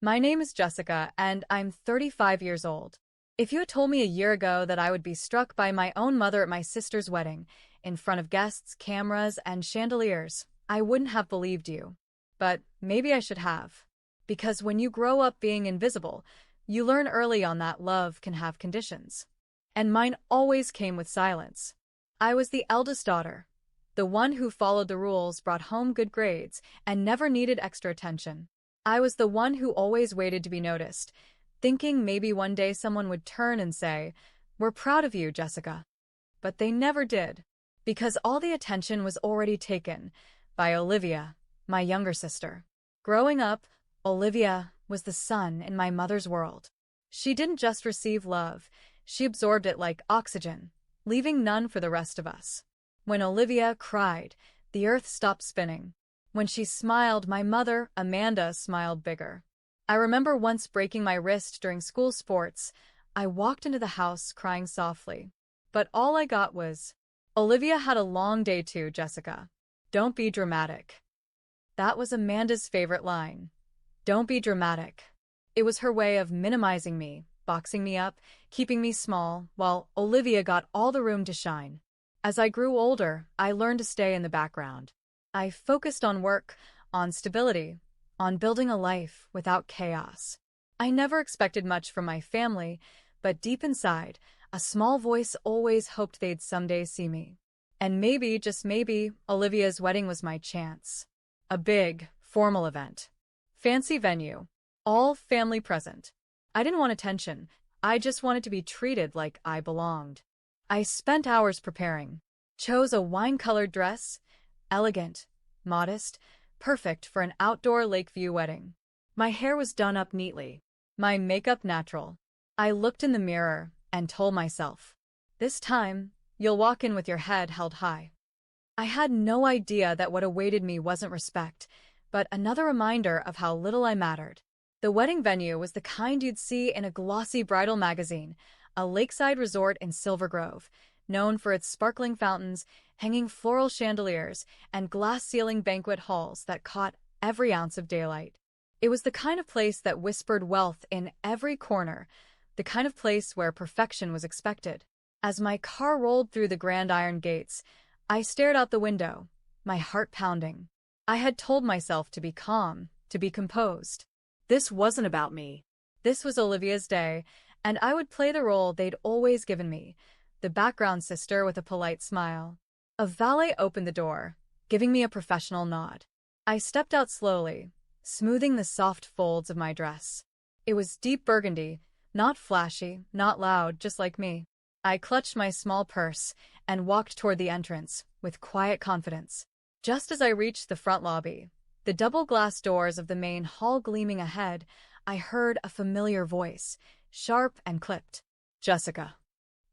My name is Jessica, and I'm 35 years old. If you had told me a year ago that I would be struck by my own mother at my sister's wedding, in front of guests, cameras, and chandeliers, I wouldn't have believed you. But maybe I should have. Because when you grow up being invisible, you learn early on that love can have conditions. And mine always came with silence. I was the eldest daughter, the one who followed the rules, brought home good grades, and never needed extra attention. I was the one who always waited to be noticed, thinking maybe one day someone would turn and say, "We're proud of you, Jessica." But they never did, because all the attention was already taken by Olivia, my younger sister. Growing up, Olivia was the sun in my mother's world. She didn't just receive love, she absorbed it like oxygen, leaving none for the rest of us. When Olivia cried, the earth stopped spinning. When she smiled, my mother, Amanda, smiled bigger. I remember once breaking my wrist during school sports. I walked into the house crying softly. But all I got was, "Olivia had a long day too, Jessica. Don't be dramatic." That was Amanda's favorite line. Don't be dramatic. It was her way of minimizing me, boxing me up, keeping me small, while Olivia got all the room to shine. As I grew older, I learned to stay in the background. I focused on work, on stability, on building a life without chaos. I never expected much from my family, but deep inside, a small voice always hoped they'd someday see me. And maybe, just maybe, Olivia's wedding was my chance. A big, formal event. Fancy venue. All family present. I didn't want attention. I just wanted to be treated like I belonged. I spent hours preparing. Chose a wine-colored dress, elegant, modest, perfect for an outdoor lakeview wedding. My hair was done up neatly, my makeup natural. I looked in the mirror and told myself, this time, you'll walk in with your head held high. I had no idea that what awaited me wasn't respect, but another reminder of how little I mattered. The wedding venue was the kind you'd see in a glossy bridal magazine, a lakeside resort in Silver Grove, known for its sparkling fountains, hanging floral chandeliers, and glass-ceiling banquet halls that caught every ounce of daylight. It was the kind of place that whispered wealth in every corner, the kind of place where perfection was expected. As my car rolled through the grand iron gates, I stared out the window, my heart pounding. I had told myself to be calm, to be composed. This wasn't about me. This was Olivia's day, and I would play the role they'd always given me, the background sister with a polite smile. A valet opened the door, giving me a professional nod. I stepped out slowly, smoothing the soft folds of my dress. It was deep burgundy, not flashy, not loud, just like me. I clutched my small purse and walked toward the entrance with quiet confidence. Just as I reached the front lobby, the double glass doors of the main hall gleaming ahead, I heard a familiar voice, sharp and clipped. Jessica.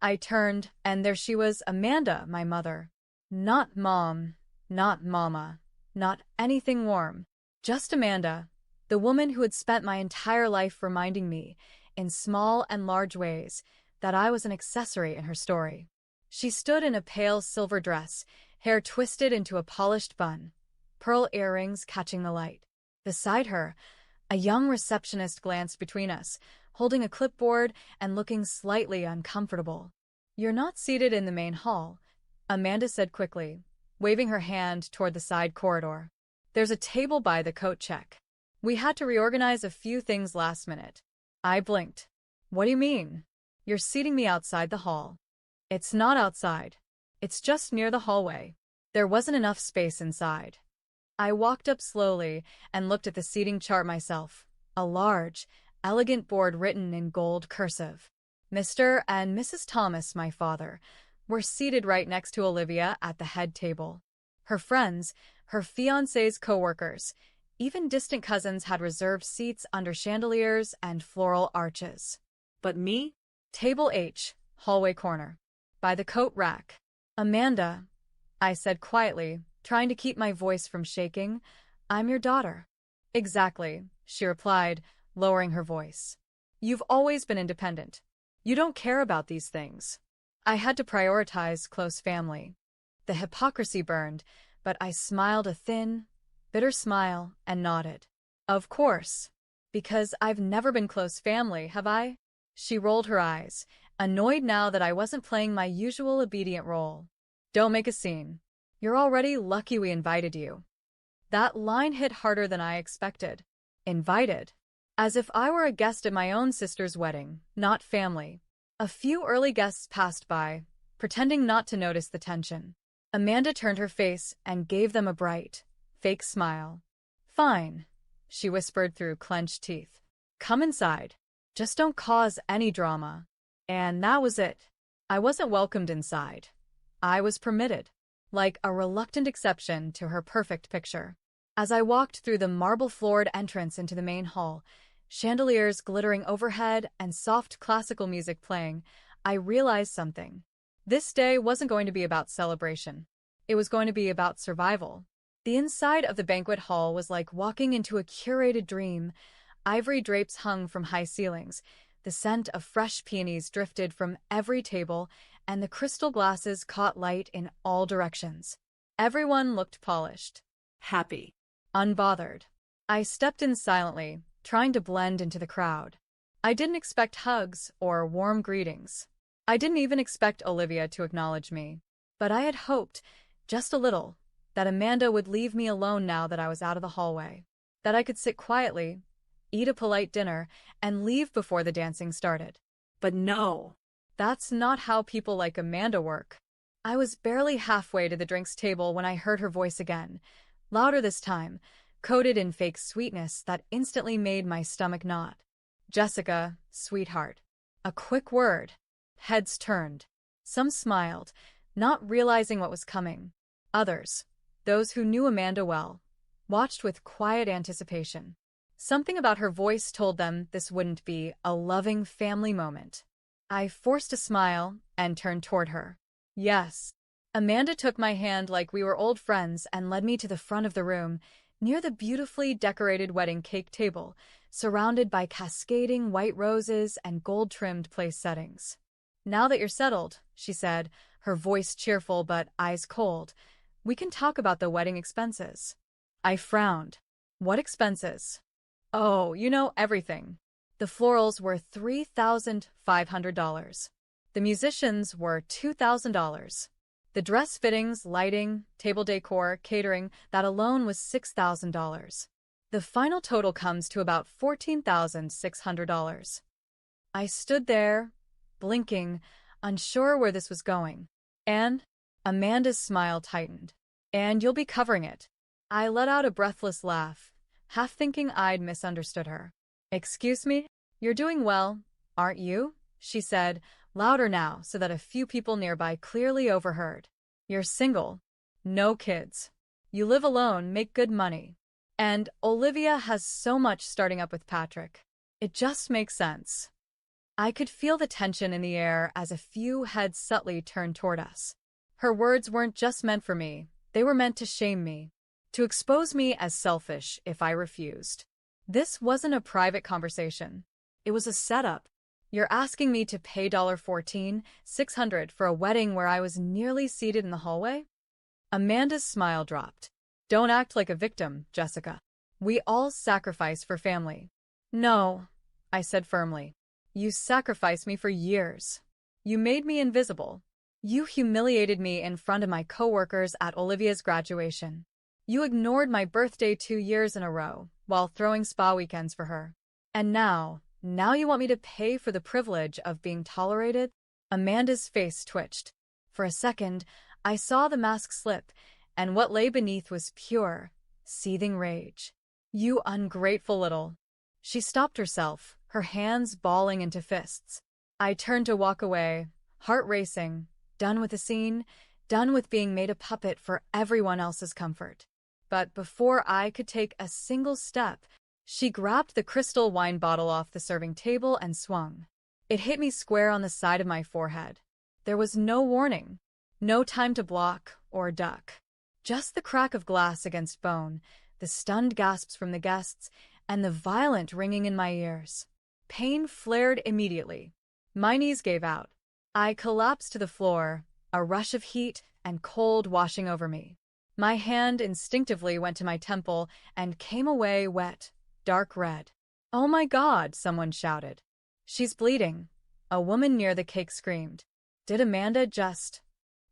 I turned, and there she was, Amanda, my mother. Not Mom, not Mama, not anything warm. Just Amanda, the woman who had spent my entire life reminding me, in small and large ways, that I was an accessory in her story. She stood in a pale silver dress, hair twisted into a polished bun, pearl earrings catching the light. Beside her, a young receptionist glanced between us, holding a clipboard and looking slightly uncomfortable. "You're not seated in the main hall," Amanda said quickly, waving her hand toward the side corridor. "There's a table by the coat check. We had to reorganize a few things last minute." I blinked. "What do you mean? You're seating me outside the hall." "It's not outside. It's just near the hallway. There wasn't enough space inside." I walked up slowly and looked at the seating chart myself, a large, elegant board written in gold cursive. Mr. and Mrs. Thomas, my father, were seated right next to Olivia at the head table. Her friends, her fiancé's co-workers, even distant cousins had reserved seats under chandeliers and floral arches. But me? Table H, hallway corner. By the coat rack. "Amanda," I said quietly, trying to keep my voice from shaking, "I'm your daughter." "Exactly," she replied, lowering her voice. "You've always been independent. You don't care about these things." I had to prioritize close family. The hypocrisy burned, but I smiled a thin, bitter smile and nodded. "Of course. Because I've never been close family, have I? She rolled her eyes, annoyed now that I wasn't playing my usual obedient role. Don't make a scene. You're already lucky we invited you. That line hit harder than I expected. Invited. As if I were a guest at my own sister's wedding, not family. A few early guests passed by, pretending not to notice the tension. Amanda turned her face and gave them a bright, fake smile. Fine, she whispered through clenched teeth. Come inside. Just don't cause any drama. And that was it. I wasn't welcomed inside. I was permitted, like a reluctant exception to her perfect picture. As I walked through the marble-floored entrance into the main hall, chandeliers glittering overhead and soft classical music playing, I realized something. This day wasn't going to be about celebration. It was going to be about survival. The inside of the banquet hall was like walking into a curated dream. Ivory drapes hung from high ceilings, the scent of fresh peonies drifted from every table, and the crystal glasses caught light in all directions. Everyone looked polished, Happy. unbothered. I stepped in silently, trying to blend into the crowd. I didn't expect hugs or warm greetings. I didn't even expect Olivia to acknowledge me. But I had hoped, just a little, that Amanda would leave me alone now that I was out of the hallway. That I could sit quietly, eat a polite dinner, and leave before the dancing started. But no. That's not how people like Amanda work. I was barely halfway to the drinks table when I heard her voice again, louder this time, coated in fake sweetness that instantly made my stomach knot. Jessica, sweetheart. A quick word. Heads turned. Some smiled, not realizing what was coming. Others, those who knew Amanda well, watched with quiet anticipation. Something about her voice told them this wouldn't be a loving family moment. I forced a smile and turned toward her. Yes. Amanda took my hand like we were old friends and led me to the front of the room, near the beautifully decorated wedding cake table, surrounded by cascading white roses and gold-trimmed place settings. Now that you're settled, she said, her voice cheerful but eyes cold, we can talk about the wedding expenses. I frowned. What expenses? Oh, you know everything. The florals were $3,500. The musicians were $2,000. The dress fittings, lighting, table decor, catering, that alone was $6,000. The final total comes to about $14,600. I stood there, blinking, unsure where this was going. And Amanda's smile tightened. And you'll be covering it. I let out a breathless laugh, half thinking I'd misunderstood her. Excuse me? You're doing well, aren't you? She said, louder now so that a few people nearby clearly overheard. You're single. No kids. You live alone, make good money. And Olivia has so much starting up with Patrick. It just makes sense. I could feel the tension in the air as a few heads subtly turned toward us. Her words weren't just meant for me, they were meant to shame me, to expose me as selfish if I refused. This wasn't a private conversation. It was a setup. You're asking me to pay $14,600 for a wedding where I was nearly seated in the hallway? Amanda's smile dropped. Don't act like a victim, Jessica. We all sacrifice for family. No, I said firmly. You sacrificed me for years. You made me invisible. You humiliated me in front of my coworkers at Olivia's graduation. You ignored my birthday 2 years in a row while throwing spa weekends for her. And now you want me to pay for the privilege of being tolerated? Amanda's face twitched. For a second, I saw the mask slip, and what lay beneath was pure, seething rage. You ungrateful little. She stopped herself, her hands balling into fists. I turned to walk away, heart racing, done with the scene, done with being made a puppet for everyone else's comfort. But before I could take a single step, she grabbed the crystal wine bottle off the serving table and swung. It hit me square on the side of my forehead. There was no warning, no time to block or duck. Just the crack of glass against bone, the stunned gasps from the guests, and the violent ringing in my ears. Pain flared immediately. My knees gave out. I collapsed to the floor, a rush of heat and cold washing over me. My hand instinctively went to my temple and came away wet, dark red. "Oh my God," someone shouted. "She's bleeding." A woman near the cake screamed. Did Amanda just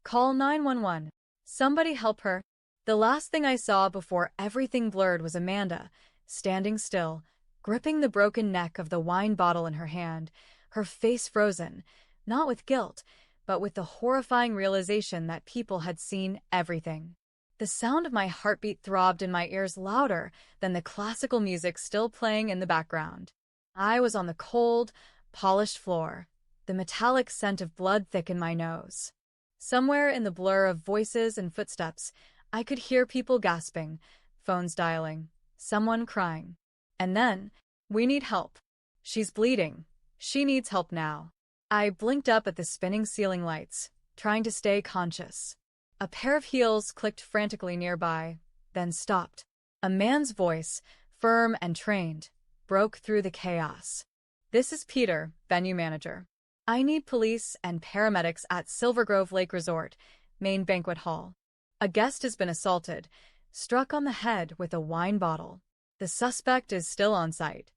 call 911? Somebody help her. The last thing I saw before everything blurred was Amanda, standing still, gripping the broken neck of the wine bottle in her hand, her face frozen, not with guilt, but with the horrifying realization that people had seen everything. The sound of my heartbeat throbbed in my ears louder than the classical music still playing in the background. I was on the cold, polished floor, the metallic scent of blood thick in my nose. Somewhere in the blur of voices and footsteps, I could hear people gasping, phones dialing, someone crying. And then, "We need help. She's bleeding. She needs help now." I blinked up at the spinning ceiling lights, trying to stay conscious. A pair of heels clicked frantically nearby, then stopped. A man's voice, firm and trained, broke through the chaos. "This is Peter, venue manager. I need police and paramedics at Silver Grove Lake Resort, main banquet hall. A guest has been assaulted, struck on the head with a wine bottle. The suspect is still on site."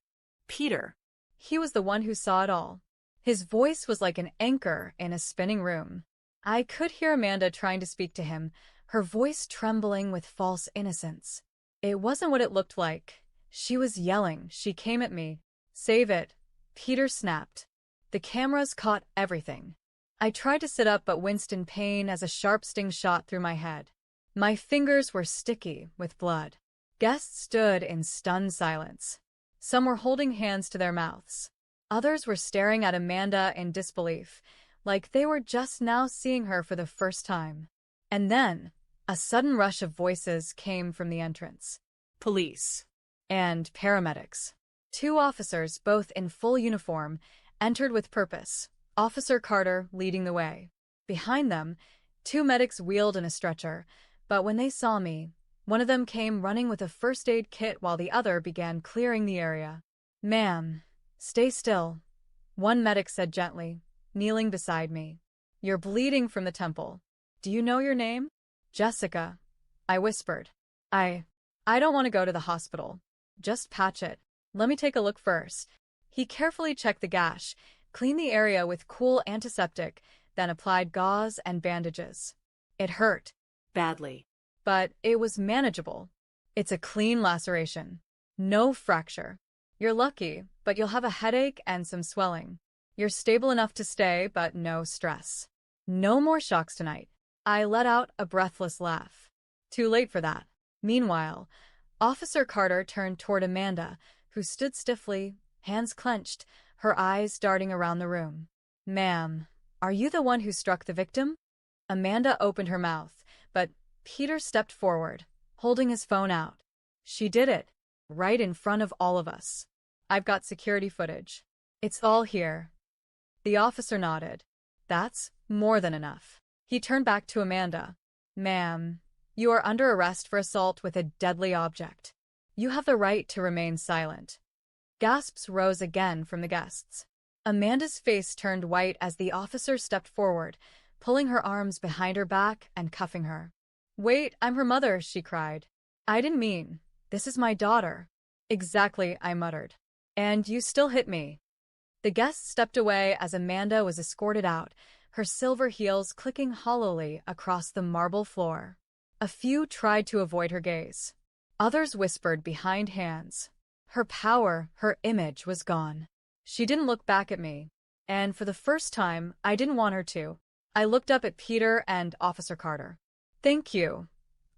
Peter. He was the one who saw it all. His voice was like an anchor in a spinning room. I could hear Amanda trying to speak to him, her voice trembling with false innocence. It wasn't what it looked like. She was yelling. She came at me. "Save it," Peter snapped. The cameras caught everything. I tried to sit up but winced in pain as a sharp sting shot through my head. My fingers were sticky with blood. Guests stood in stunned silence. Some were holding hands to their mouths. Others were staring at Amanda in disbelief, like they were just now seeing her for the first time. And then, a sudden rush of voices came from the entrance. Police. And paramedics. 2 officers, both in full uniform, entered with purpose, Officer Carter leading the way. Behind them, 2 medics wheeled in a stretcher, but when they saw me, one of them came running with a first aid kit while the other began clearing the area. "Ma'am, stay still," one medic said gently, kneeling beside me. "You're bleeding from the temple. Do you know your name?" "Jessica," I whispered. I don't want to go to the hospital. Just patch it. Let me take a look first." He carefully checked the gash, cleaned the area with cool antiseptic, then applied gauze and bandages. It hurt. Badly. But it was manageable. "It's a clean laceration. No fracture. You're lucky, but you'll have a headache and some swelling. You're stable enough to stay, but no stress. No more shocks tonight." I let out a breathless laugh. Too late for that. Meanwhile, Officer Carter turned toward Amanda, who stood stiffly, hands clenched, her eyes darting around the room. "Ma'am, are you the one who struck the victim?" Amanda opened her mouth, but Peter stepped forward, holding his phone out. "She did it, right in front of all of us. I've got security footage. It's all here." The officer nodded. "That's more than enough." He turned back to Amanda. "Ma'am, you are under arrest for assault with a deadly object. You have the right to remain silent." Gasps rose again from the guests. Amanda's face turned white as the officer stepped forward, pulling her arms behind her back and cuffing her. "Wait, I'm her mother," she cried. "I didn't mean. This is my daughter." "Exactly," I muttered. "And you still hit me." The guests stepped away as Amanda was escorted out, her silver heels clicking hollowly across the marble floor. A few tried to avoid her gaze. Others whispered behind hands. Her power, her image was gone. She didn't look back at me, and for the first time, I didn't want her to. I looked up at Peter and Officer Carter. "Thank you,"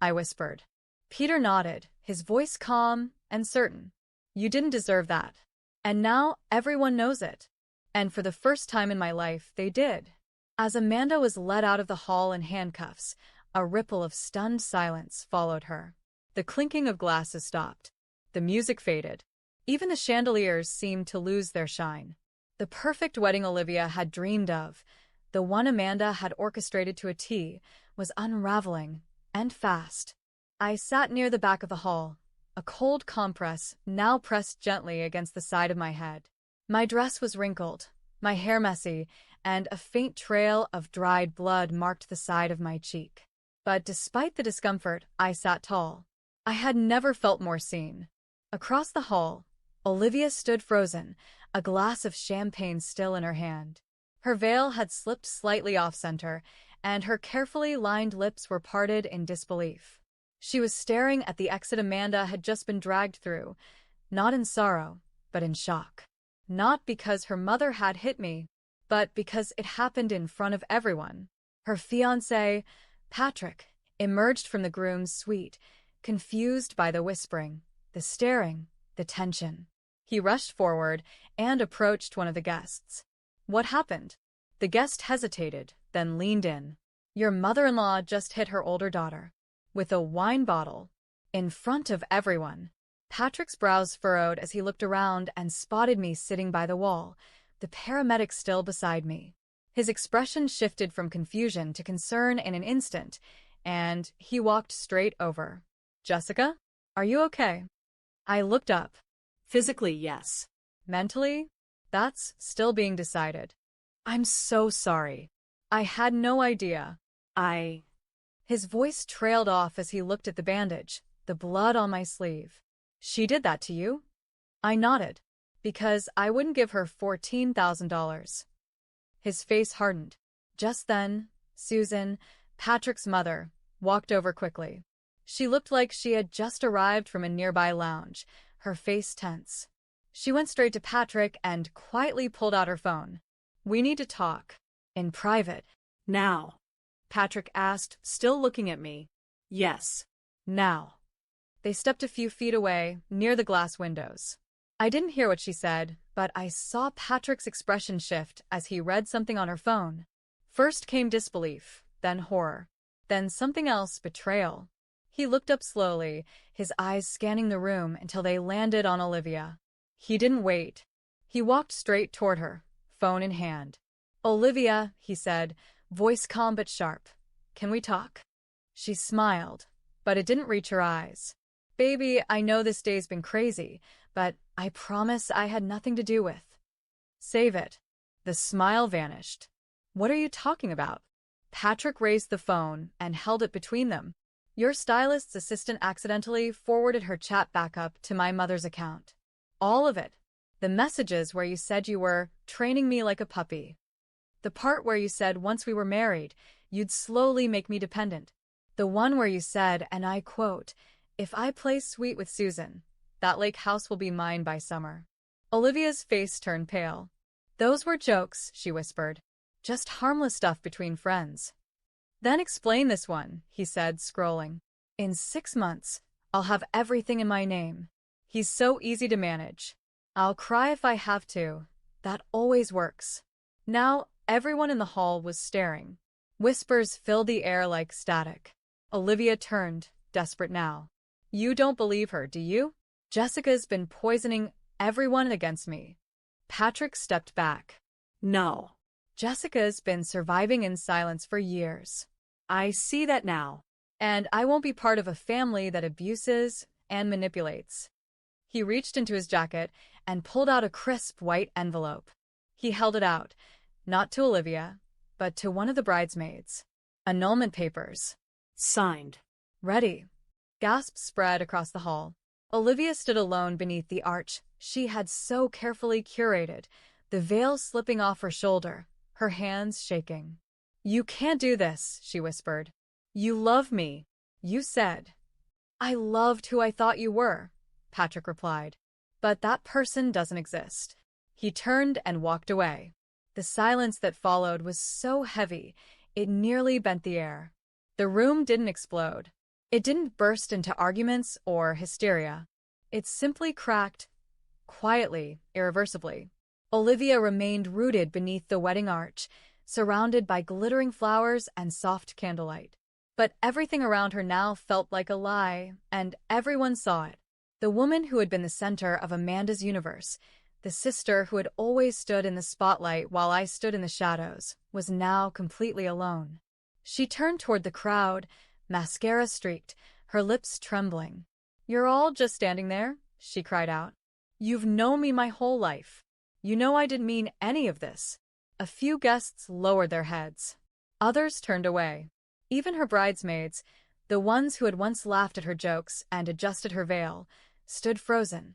I whispered. Peter nodded, his voice calm and certain. "You didn't deserve that. And now everyone knows it." And for the first time in my life, they did. As Amanda was led out of the hall in handcuffs, a ripple of stunned silence followed her. The clinking of glasses stopped. The music faded. Even the chandeliers seemed to lose their shine. The perfect wedding Olivia had dreamed of, the one Amanda had orchestrated to a T, was unraveling, and fast. I sat near the back of the hall, a cold compress now pressed gently against the side of my head. My dress was wrinkled, my hair messy, and a faint trail of dried blood marked the side of my cheek. But despite the discomfort, I sat tall. I had never felt more seen. Across the hall, Olivia stood frozen, a glass of champagne still in her hand. Her veil had slipped slightly off-center, and her carefully lined lips were parted in disbelief. She was staring at the exit Amanda had just been dragged through, not in sorrow, but in shock. Not because her mother had hit me, but because it happened in front of everyone. Her fiancé, Patrick, emerged from the groom's suite, confused by the whispering, the staring, the tension. He rushed forward and approached one of the guests. "What happened?" The guest hesitated, then leaned in. "Your mother-in-law just hit her older daughter with a wine bottle in front of everyone." Patrick's brows furrowed as he looked around and spotted me sitting by the wall, the paramedic still beside me. His expression shifted from confusion to concern in an instant, and he walked straight over. "Jessica, are you okay?" I looked up. Physically, yes. Mentally? That's still being decided. "I'm so sorry. I had no idea." His voice trailed off as he looked at the bandage, the blood on my sleeve. "She did that to you?" I nodded, because I wouldn't give her $14,000. His face hardened. Just then, Susan, Patrick's mother, walked over quickly. She looked like she had just arrived from a nearby lounge, her face tense. She went straight to Patrick and quietly pulled out her phone. "We need to talk. In private." "Now?" Patrick asked, still looking at me. "Yes." "Now." They stepped a few feet away, near the glass windows. I didn't hear what she said, but I saw Patrick's expression shift as he read something on her phone. First came disbelief, then horror, then something else, betrayal. He looked up slowly, his eyes scanning the room until they landed on Olivia. He didn't wait. He walked straight toward her, phone in hand. "Olivia," he said, voice calm but sharp. "Can we talk?" She smiled, but it didn't reach her eyes. "Baby, I know this day's been crazy, but I promise I had nothing to do with." "Save it." The smile vanished. "What are you talking about?" Patrick raised the phone and held it between them. "Your stylist's assistant accidentally forwarded her chat backup to my mother's account. All of it. The messages where you said you were training me like a puppy. The part where you said once we were married, you'd slowly make me dependent. The one where you said, and I quote, 'If I play sweet with Susan, that lake house will be mine by summer.'" Olivia's face turned pale. "Those were jokes," she whispered. "Just harmless stuff between friends." "Then explain this one," he said, scrolling. "In 6 months, I'll have everything in my name. He's so easy to manage. I'll cry if I have to. That always works." Now, everyone in the hall was staring. Whispers filled the air like static. Olivia turned, desperate now. "You don't believe her, do you? Jessica's been poisoning everyone against me." Patrick stepped back. "No." "Jessica's been surviving in silence for years. I see that now. And I won't be part of a family that abuses and manipulates." He reached into his jacket and pulled out a crisp white envelope. He held it out, not to Olivia, but to one of the bridesmaids. "Annulment papers." "Signed." "Ready." Gasps spread across the hall. Olivia stood alone beneath the arch she had so carefully curated, the veil slipping off her shoulder, her hands shaking. "You can't do this," she whispered. "You love me. You said." "I loved who I thought you were," Patrick replied. "But that person doesn't exist." He turned and walked away. The silence that followed was so heavy, it nearly bent the air. The room didn't explode. It didn't burst into arguments or hysteria. It simply cracked, quietly, irreversibly. Olivia remained rooted beneath the wedding arch, surrounded by glittering flowers and soft candlelight. But everything around her now felt like a lie, and everyone saw it. The woman who had been the center of Amanda's universe, the sister who had always stood in the spotlight while I stood in the shadows, was now completely alone. She turned toward the crowd, mascara streaked, her lips trembling. "You're all just standing there?" she cried out. "You've known me my whole life. You know I didn't mean any of this." A few guests lowered their heads. Others turned away. Even her bridesmaids, the ones who had once laughed at her jokes and adjusted her veil, stood frozen,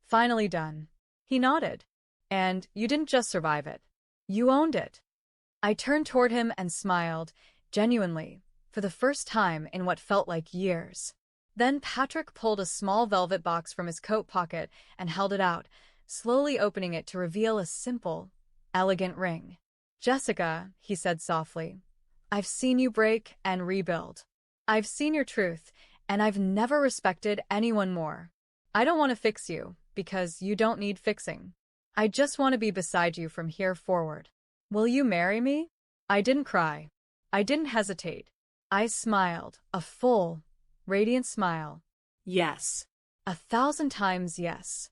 Finally done. He nodded. And you didn't just survive it. You owned it. I turned toward him and smiled, genuinely, for the first time in what felt like years. Then Patrick pulled a small velvet box from his coat pocket and held it out, slowly opening it to reveal a simple, elegant ring. Jessica, he said softly, I've seen you break and rebuild. I've seen your truth, and I've never respected anyone more. I don't want to fix you, because you don't need fixing. I just want to be beside you from here forward. Will you marry me? I didn't cry. I didn't hesitate. I smiled, a full, radiant smile. Yes. 1,000 times yes.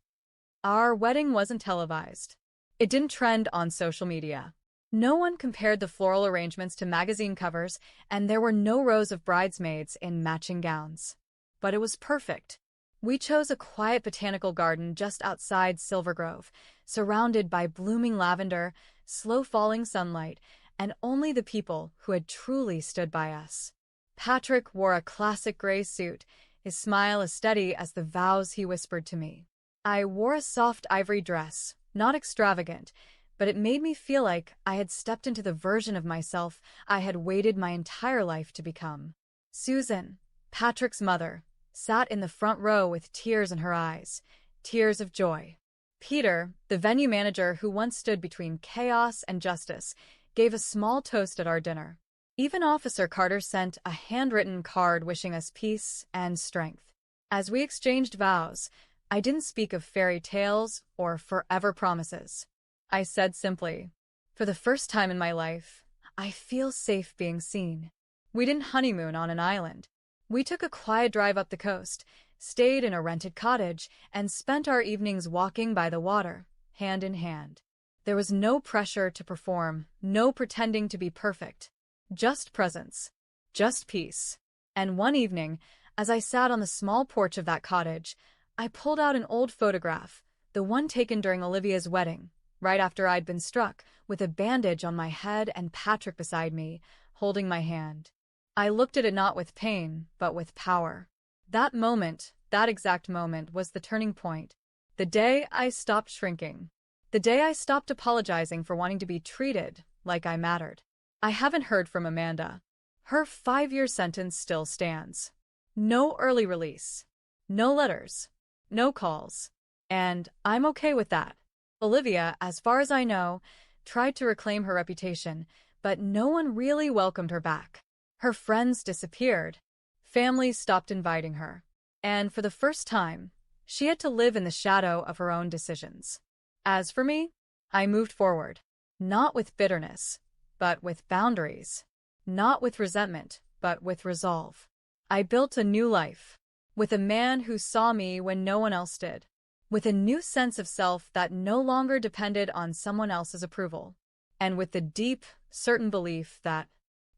Our wedding wasn't televised. It didn't trend on social media. No one compared the floral arrangements to magazine covers, and there were no rows of bridesmaids in matching gowns. But it was perfect. We chose a quiet botanical garden just outside Silver Grove, surrounded by blooming lavender, slow-falling sunlight, and only the people who had truly stood by us. Patrick wore a classic gray suit, his smile as steady as the vows he whispered to me. I wore a soft ivory dress, not extravagant, but it made me feel like I had stepped into the version of myself I had waited my entire life to become. Susan, Patrick's mother, sat in the front row with tears in her eyes, tears of joy. Peter, the venue manager who once stood between chaos and justice, gave a small toast at our dinner. Even Officer Carter sent a handwritten card wishing us peace and strength. As we exchanged vows, I didn't speak of fairy tales or forever promises. I said simply, for the first time in my life, I feel safe being seen. We didn't honeymoon on an island. We took a quiet drive up the coast, stayed in a rented cottage, and spent our evenings walking by the water, hand in hand. There was no pressure to perform, no pretending to be perfect. Just presence. Just peace. And one evening, as I sat on the small porch of that cottage, I pulled out an old photograph, the one taken during Olivia's wedding, right after I'd been struck, with a bandage on my head and Patrick beside me, holding my hand. I looked at it not with pain, but with power. That moment, that exact moment, was the turning point. The day I stopped shrinking. The day I stopped apologizing for wanting to be treated like I mattered. I haven't heard from Amanda. Her 5-year sentence still stands. No early release. No letters. No calls. And I'm okay with that. Olivia, as far as I know, tried to reclaim her reputation, but no one really welcomed her back. Her friends disappeared. Families stopped inviting her. And for the first time, she had to live in the shadow of her own decisions. As for me, I moved forward. Not with bitterness, but with boundaries. Not with resentment, but with resolve. I built a new life. With a man who saw me when no one else did. With a new sense of self that no longer depended on someone else's approval. And with the deep, certain belief that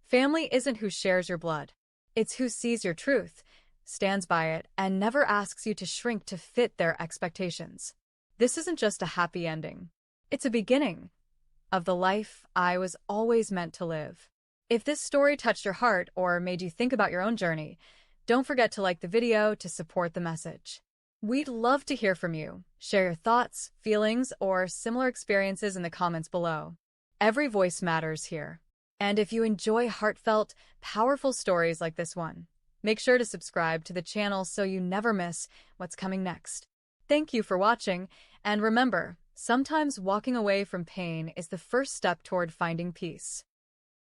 family isn't who shares your blood. It's who sees your truth, stands by it, and never asks you to shrink to fit their expectations. This isn't just a happy ending. It's a beginning of the life I was always meant to live. If this story touched your heart or made you think about your own journey, don't forget to like the video to support the message. We'd love to hear from you. Share your thoughts, feelings, or similar experiences in the comments below. Every voice matters here. And if you enjoy heartfelt, powerful stories like this one, make sure to subscribe to the channel so you never miss what's coming next. Thank you for watching, and remember, sometimes walking away from pain is the first step toward finding peace.